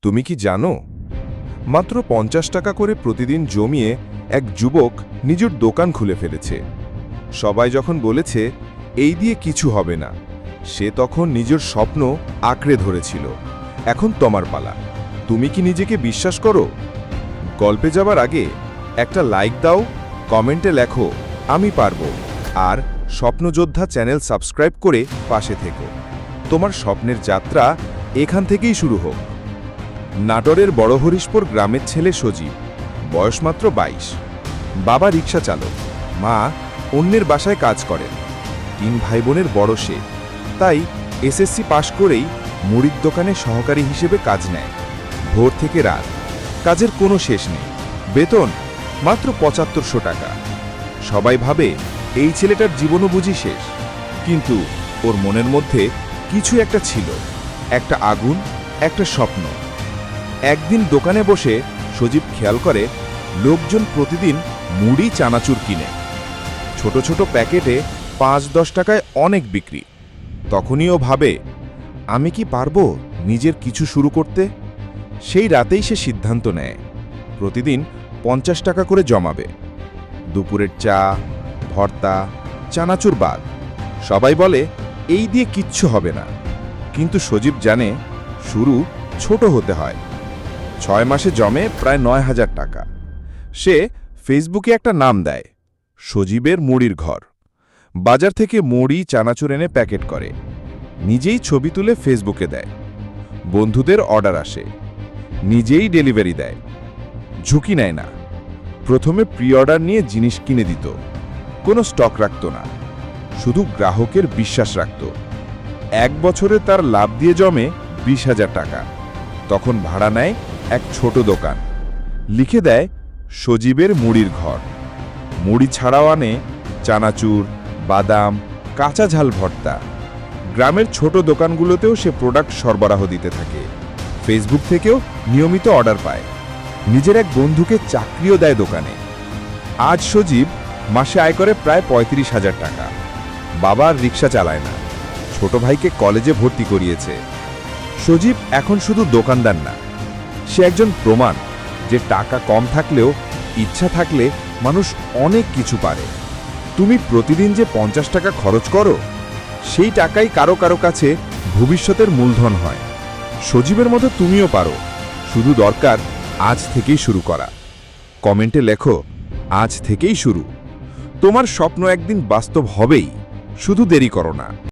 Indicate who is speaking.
Speaker 1: তুমি কি জানো, মাত্র ৫০ টাকা করে প্রতিদিন জমিয়ে এক যুবক নিজের দোকান খুলে ফেলেছে। সবাই যখন বলেছে এই দিয়ে কিছু হবে না, সে তখন নিজের স্বপ্ন আঁকড়ে ধরেছিল। এখন তোমার পালা, তুমি কি নিজেকে বিশ্বাস করো? গল্পে যাবার আগে একটা লাইক দাও, কমেন্টে লেখো আমি পারবো, আর স্বপ্নযোদ্ধা চ্যানেল সাবস্ক্রাইব করে পাশে থেকো। তোমার স্বপ্নের যাত্রা এখান থেকেই শুরু হোক। নাটোরের বড়হরিশপুর গ্রামের ছেলে সজীব, বয়স মাত্র ২২। বাবা রিক্সা চালক, মা অন্যের বাসায় কাজ করেন। ৩ ভাই বোনের বড় সে, তাই এসএসসি পাশ করেই মুড়ির দোকানে সহকারী হিসেবে কাজ নেয়। ভোর থেকে রাত, কাজের কোনো শেষ নেই। বেতন মাত্র ৭৫০০ টাকা। সবাই ভাবে এই ছেলেটার জীবনও বুঝি শেষ, কিন্তু ওর মনের মধ্যে কিছু একটা ছিল, একটা আগুন, একটা স্বপ্ন। একদিন দোকানে বসে সজীব খেয়াল করে লোকজন প্রতিদিন মুড়ি চানাচুর কিনে। ছোট ছোট প্যাকেটে ৫-১০ টাকায় অনেক বিক্রি। তখনই ও ভাবে, আমি কি পারবো নিজের কিছু শুরু করতে? সেই রাতেই সে সিদ্ধান্ত নেয় প্রতিদিন ৫০ টাকা করে জমাবে। দুপুরের চা, ভর্তা, চানাচুর বাদ। সবাই বলে এই দিয়ে কিচ্ছু হবে না, কিন্তু সজীব জানে শুরু ছোট হতে হয়। ৬ মাসে জমে প্রায় ৯,০০০ টাকা। সে ফেসবুকে একটা নাম দেয়, সজীবের মুড়ির ঘর। বাজার থেকে মুড়ি চানাচুর এনে প্যাকেট করে, নিজেই ছবি তুলে ফেসবুকে দেয়। বন্ধুদের অর্ডার আসে, নিজেই ডেলিভারি দেয়। ঝুঁকি নেয় না। প্রথমে প্রি অর্ডার নিয়ে জিনিস কিনে দিত, কোনো স্টক রাখত না, শুধু গ্রাহকের বিশ্বাস রাখত। ১ বছরে তার লাভ দিয়ে জমে ২০,০০০ টাকা। তখন ভাড়া নেয় এক ছোট দোকান, লিখে দেয় সজীবের মুড়ির ঘর। মুড়ি ছাড়াও আনে চানাচুর, বাদাম, কাঁচা ঝাল ভর্তা। গ্রামের ছোট দোকানগুলোতেও সে প্রোডাক্ট সরবরাহ দিতে থাকে। ফেসবুক থেকেও নিয়মিত অর্ডার পায়। নিজের এক বন্ধুকে চাকরিও দেয় দোকানে। আজ সজীব মাসে আয় করে প্রায় ৩৫,০০০ টাকা। বাবা আর রিক্সা চালায় না, ছোট ভাইকে কলেজে ভর্তি করিয়েছে। সজীব এখন শুধু দোকানদার না, সে একজন প্রমাণ যে টাকা কম থাকলেও ইচ্ছা থাকলে মানুষ অনেক কিছু পারে। তুমি প্রতিদিন যে ৫০ টাকা খরচ করো, সেই টাকাই কারো কারো কাছে ভবিষ্যতের মূলধন হয়। সজীবের মতো তুমিও পারো, শুধু দরকার আজ থেকেই শুরু করা। কমেন্টে লেখো আজ থেকেই শুরু। তোমার স্বপ্ন একদিন বাস্তব হবেই, শুধু দেরি করো না।